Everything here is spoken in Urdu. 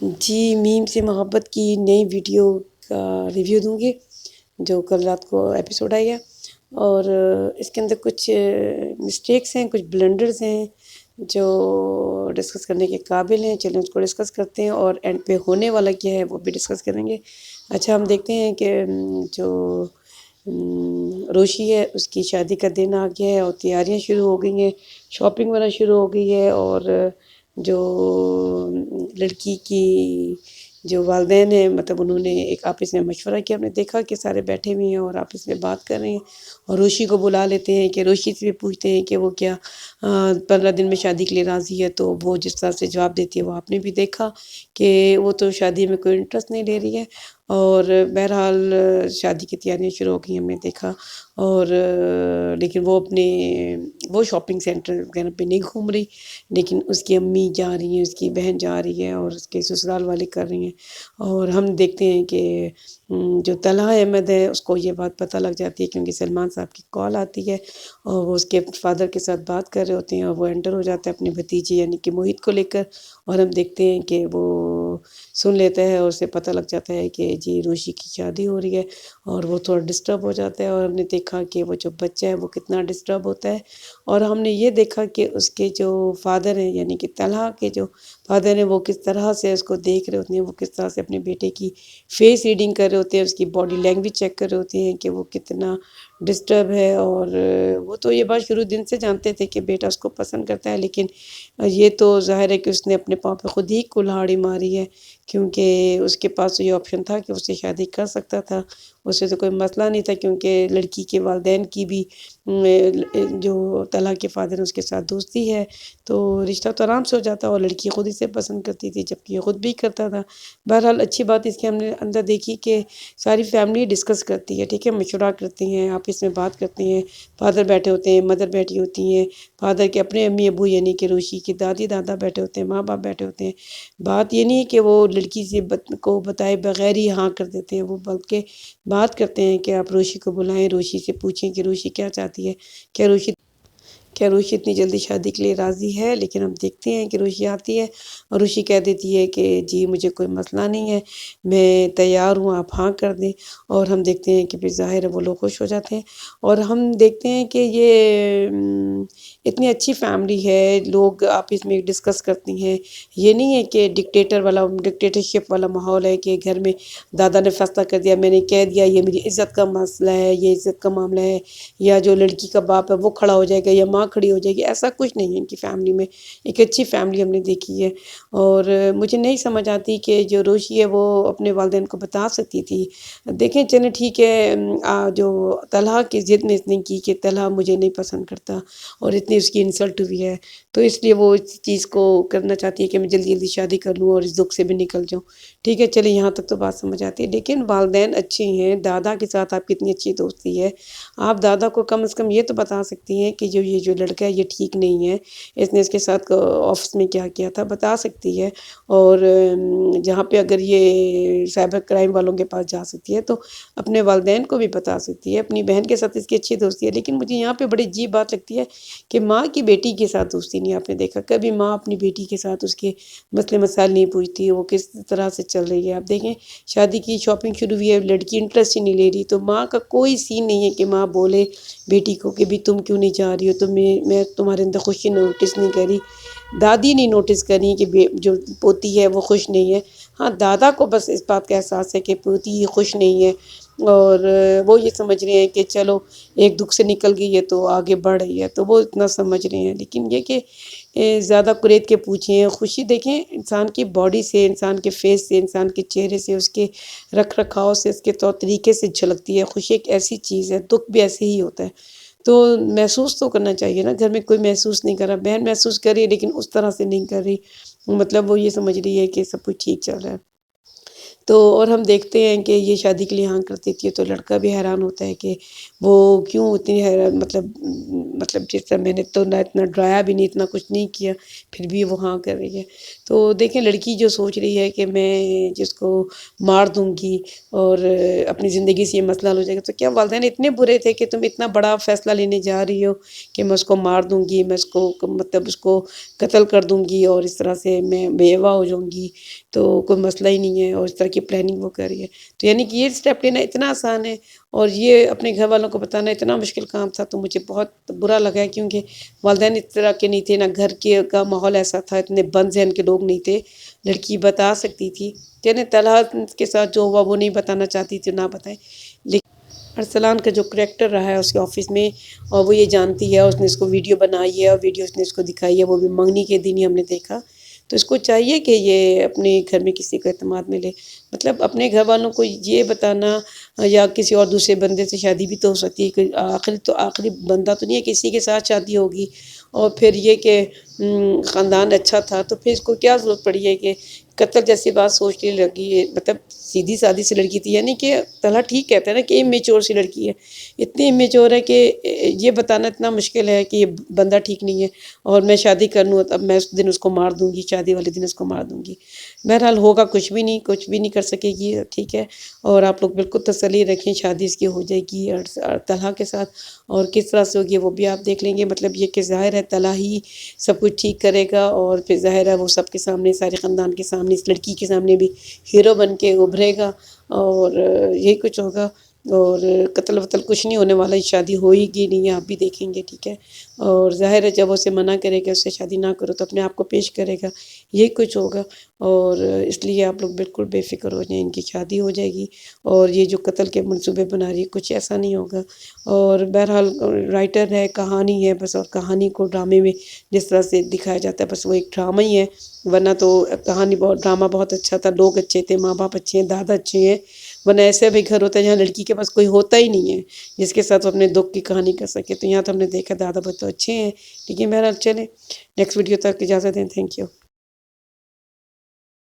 جی میم سے محبت کی نئی ویڈیو کا ریویو دوں گی جو کل رات کو ایپیسوڈ آئی ہے، اور اس کے اندر کچھ مسٹیکس ہیں، کچھ بلنڈرز ہیں جو ڈسکس کرنے کے قابل ہیں۔ چلیں اس کو ڈسکس کرتے ہیں، اور اینڈ پہ ہونے والا کیا ہے وہ بھی ڈسکس کریں گے۔ اچھا، ہم دیکھتے ہیں کہ جو روشی ہے اس کی شادی کا دن آ گیا ہے اور تیاریاں شروع ہو گئی ہیں، شاپنگ وغیرہ شروع ہو گئی ہے، اور جو لڑکی کی جو والدین ہیں مطلب انہوں نے ایک آپس میں مشورہ کیا، ہم نے دیکھا کہ سارے بیٹھے ہوئے ہیں اور آپس میں بات کر رہے ہیں، اور روشی کو بلا لیتے ہیں کہ روشی سے بھی پوچھتے ہیں کہ وہ کیا 15 دن میں شادی کے لیے راضی ہے، تو وہ جس طرح سے جواب دیتی ہے وہ آپ نے بھی دیکھا کہ وہ تو شادی میں کوئی انٹرسٹ نہیں لے رہی ہے، اور بہرحال شادی کی تیاریاں شروع ہو گئی ہم نے دیکھا، اور لیکن وہ شاپنگ سینٹر وغیرہ پہ نہیں گھوم رہی، لیکن اس کی امی جا رہی ہیں، اس کی بہن جا رہی ہے، اور اس کے سسرال والے کر رہی ہیں، اور ہم دیکھتے ہیں کہ جو طلحہ احمد ہے اس کو یہ بات پتہ لگ جاتی ہے کیونکہ سلمان صاحب کی کال آتی ہے، اور وہ اس کے فادر کے ساتھ بات کر رہے ہوتے ہیں، اور وہ انٹر ہو جاتا ہے اپنے بھتیجے یعنی کہ موہت کو لے کر، اور ہم دیکھتے ہیں کہ وہ سن لیتا ہے اور اسے پتہ لگ جاتا ہے کہ جی روشی کی شادی ہو رہی ہے، اور وہ تھوڑا ڈسٹرب ہو جاتا ہے، اور ہم نے دیکھا کہ وہ جو بچہ ہے وہ کتنا ڈسٹرب ہوتا ہے، اور ہم نے یہ دیکھا کہ اس کے جو فادر ہیں یعنی کہ طلحہ کے جو فادر ہیں وہ کس طرح سے اس کو دیکھ رہے ہوتے ہیں، وہ کس طرح سے اپنے بیٹے کی فیس ریڈنگ کر رہے ہوتے ہیں، اس کی باڈی لینگویج چیک کر رہے ہوتے ہیں کہ وہ کتنا ڈسٹرب ہے، اور وہ تو یہ بات شروع دن سے جانتے تھے کہ بیٹا اس کو پسند کرتا ہے، لیکن یہ تو ظاہر ہے کہ اس نے اپنے پاؤں پہ خود ہی کلہاڑی ماری ہے، کیونکہ اس کے پاس یہ آپشن تھا کہ اس سے شادی کر سکتا تھا، اس سے تو کوئی مسئلہ نہیں تھا، کیونکہ لڑکی کے والدین کی بھی جو طلحہ کے فادر ہیں اس کے ساتھ دوستی ہے، تو رشتہ تو آرام سے ہو جاتا، اور لڑکی خود اسے پسند کرتی تھی جبکہ یہ خود بھی کرتا تھا۔ بہرحال اچھی بات اس کے ہم نے اندر دیکھی کہ ساری فیملی ڈسکس کرتی ہے، ٹھیک ہے، مشورہ کرتی ہیں، آپس میں بات کرتی ہیں، فادر بیٹھے ہوتے ہیں، مدر بیٹھی ہوتی ہیں، فادر کے اپنے امی ابو یعنی کہ روشی کی دادی دادا بیٹھے ہوتے ہیں، ماں باپ بیٹھے ہوتے ہیں۔ بات یہ نہیں ہے کہ وہ لڑکی سے کو بتائے بغیر ہی ہاں کر دیتے ہیں، وہ بلکہ بات کرتے ہیں کہ آپ روشی کو بلائیں، روشی سے پوچھیں کہ روشی کیا چاہتی ہے، کیا روشی اتنی جلدی شادی کے لیے راضی ہے، لیکن ہم دیکھتے ہیں کہ روشی آتی ہے اور روشی کہہ دیتی ہے کہ جی مجھے کوئی مسئلہ نہیں ہے، میں تیار ہوں، آپ ہاں کر دیں، اور ہم دیکھتے ہیں کہ پھر ظاہر ہے وہ لوگ خوش ہو جاتے ہیں، اور ہم دیکھتے ہیں کہ یہ اتنی اچھی فیملی ہے، لوگ آپس میں ڈسکس کرتی ہیں، یہ نہیں ہے کہ ڈکٹیٹرشپ والا ماحول ہے کہ گھر میں دادا نے فیصلہ کر دیا، میں نے کہہ دیا، یہ میری عزت کا مسئلہ ہے، یہ عزت کا معاملہ ہے، یا جو لڑکی کا باپ ہے وہ کھڑا ہو جائے گا یا ماں کھڑی ہو جائے گی، ایسا کچھ نہیں ہے ان کی فیملی میں، ایک اچھی فیملی ہم نے دیکھی ہے، اور مجھے نہیں سمجھ آتی کہ جو روشی ہے وہ اپنے والدین کو بتا سکتی تھی، دیکھیں چلیں ٹھیک ہے، جو طلحہ کی ضد میں اس نے کی کہ طلحہ مجھے نہیں پسند کرتا، اور اتنی اس کی انسلٹ ہوئی ہے، تو اس لیے وہ اس چیز کو کرنا چاہتی ہے کہ میں جلدی جلدی شادی کر لوں اور اس دکھ سے بھی نکل جاؤں، ٹھیک ہے، چلیں یہاں تک تو بات سمجھ آتی ہے، لیکن والدین اچھے ہیں، دادا کے ساتھ آپ کی اتنی اچھی دوستی ہے، آپ دادا کو کم از کم یہ تو بتا سکتی ہیں کہ یہ جو لڑکا ہے یہ ٹھیک نہیں ہے، اس نے اس کے ساتھ آفس میں کیا کیا تھا بتا سکتی ہے، اور جہاں پہ اگر یہ سائبر کرائم والوں کے پاس جا سکتی ہے تو اپنے والدین کو بھی بتا سکتی ہے، اپنی بہن کے ساتھ اس کی اچھی دوستی ہے، لیکن مجھے یہاں پہ بڑی عجیب بات لگتی ہے کہ ماں کی بیٹی کے ساتھ دوستی نہیں، آپ نے دیکھا کبھی ماں اپنی بیٹی کے ساتھ اس کے مسئلے مسائل نہیں پوچھتی، وہ کس طرح سے چل رہی ہے، آپ دیکھیں شادی کی شاپنگ شروع ہوئی ہے، لڑکی انٹرسٹ ہی نہیں لے رہی، تو ماں کا کوئی سین نہیں ہے کہ ماں بولے بیٹی کو کہ بھی تم کیوں نہیں جا رہی ہو، میں تمہارے اندر خوشی نوٹس نہیں کری، دادی نہیں نوٹس کری کہ جو پوتی ہے وہ خوش نہیں ہے، ہاں دادا کو بس اس بات کا احساس ہے کہ پوتی خوش نہیں ہے، اور وہ یہ سمجھ رہے ہیں کہ چلو ایک دکھ سے نکل گئی ہے تو آگے بڑھ رہی ہے، تو وہ اتنا سمجھ رہے ہیں، لیکن یہ کہ زیادہ قریت کے پوچھیں، خوشی دیکھیں انسان کی باڈی سے، انسان کے فیس سے، انسان کے چہرے سے، اس کے رکھ رکھاؤ سے، اس کے طور طریقے سے جھلکتی ہے، خوشی ایک ایسی چیز ہے، دکھ بھی ایسے ہی ہوتا ہے، تو محسوس تو کرنا چاہیے نا، گھر میں کوئی محسوس نہیں کر رہا، بہن محسوس کر رہی ہے لیکن اس طرح سے نہیں کر رہی، مطلب وہ یہ سمجھ رہی ہے کہ سب کچھ ٹھیک چل رہا ہے، تو اور ہم دیکھتے ہیں کہ یہ شادی کے لیے ہاں کر دیتی ہے تو لڑکا بھی حیران ہوتا ہے کہ وہ کیوں اتنی حیران، مطلب جس طرح میں نے تو نہ اتنا ڈرایا بھی نہیں، اتنا کچھ نہیں کیا، پھر بھی وہ ہاں کر رہی ہے، تو دیکھیں لڑکی جو سوچ رہی ہے کہ میں جس کو مار دوں گی اور اپنی زندگی سے یہ مسئلہ حل ہو جائے گا، تو کیا والدین اتنے برے تھے کہ تم اتنا بڑا فیصلہ لینے جا رہی ہو کہ میں اس کو مار دوں گی، میں اس کو مطلب اس کو قتل کر دوں گی اور اس طرح سے میں بیوہ ہو جاؤں گی، تو کوئی مسئلہ ہی نہیں ہے، اور اس طرح کی پلاننگ وہ کر رہی ہے۔ تو یعنی کہ یہ اسٹیپ لینا اتنا آسان ہے اور یہ اپنے گھر والوں کو بتانا اتنا مشکل کام تھا، تو مجھے بہت برا لگا ہے، کیونکہ والدین اس طرح کے نہیں تھے، نہ گھر کے کا ماحول ایسا تھا، اتنے بند ذہن کے لوگ نہیں تھے۔ لڑکی بتا سکتی تھی، یعنی طلحہ کے ساتھ جو ہوا وہ نہیں بتانا چاہتی تھی، نہ بتائیں، لیکن ارسلان کا جو کریکٹر رہا ہے اس کے آفس میں، اور وہ یہ جانتی ہے، اس نے اس کو ویڈیو بنائی ہے اور ویڈیو اس نے اس کو دکھائی ہے، وہ بھی منگنی کے دن ہی ہم نے دیکھا۔ تو اس کو چاہیے کہ یہ اپنے گھر میں کسی کو اعتماد میں لے، مطلب اپنے گھر والوں کو یہ بتانا، یا کسی اور دوسرے بندے سے شادی بھی تو ہو سکتی ہے، کہ آخری بندہ تو نہیں ہے، کسی کے ساتھ شادی ہوگی، اور پھر یہ کہ خاندان اچھا تھا، تو پھر اس کو کیا ضرورت پڑی ہے کہ قتل جیسی بات سوچنے لگی ہے؟ مطلب سیدھی سادی سی لڑکی تھی، یعنی کہ طلحہ ٹھیک کہتا ہے نا کہ امیچور سی لڑکی ہے، اتنی امیچور ہے کہ یہ بتانا اتنا مشکل ہے کہ یہ بندہ ٹھیک نہیں ہے اور میں شادی کر لوں، اب میں اس دن اس کو مار دوں گی، شادی والے دن اس کو مار دوں گی۔ بہرحال ہوگا کچھ بھی نہیں، کچھ بھی نہیں کر سکے گی، ٹھیک ہے، اور آپ لوگ بالکل تسلی رکھیں، شادی اس کی ہو جائے گی اور طلحہ کے ساتھ، اور کس طرح سے ہوگی وہ بھی آپ دیکھ لیں گے۔ مطلب یہ کہ ظاہر ہے طلحہ ہی سب کچھ ٹھیک کرے گا، اور پھر ظاہر ہے وہ سب کے سامنے، سارے خاندان کے سامنے، اس لڑکی کے سامنے بھی ہیرو بن کے ابھرے گا، اور یہی کچھ ہوگا، اور قتل وتل کچھ نہیں ہونے والا، شادی ہوئے گی نہیں، آپ بھی دیکھیں گے، ٹھیک ہے، اور ظاہر ہے جب اسے منع کرے گا، اس سے شادی نہ کرو، تو اپنے آپ کو پیش کرے گا، یہی کچھ ہوگا، اور اس لیے آپ لوگ بالکل بے فکر ہو جائیں، ان کی شادی ہو جائے گی، اور یہ جو قتل کے منصوبے بنا رہی ہے کچھ ایسا نہیں ہوگا۔ اور بہرحال رائٹر ہے، کہانی ہے بس، اور کہانی کو ڈرامے میں جس طرح سے دکھایا جاتا ہے بس وہ ایک ڈرامہ ہی ہے، ورنہ تو کہانی بہت، ڈرامہ بہت اچھا تھا، لوگ اچھے تھے، ماں باپ اچھے ہیں، دادا اچھے ہیں، ورنہ ایسے بھی گھر ہوتا ہے جہاں لڑکی کے پاس کوئی ہوتا ہی نہیں ہے جس کے ساتھ وہ اپنے دکھ کی کہانی کر سکے، تو یہاں تو ہم نے دیکھا دادا بہت تو اچھے ہیں، لیکن بہرحال چلیں نیکسٹ ویڈیو تک اجازت دیں، تھینک یو۔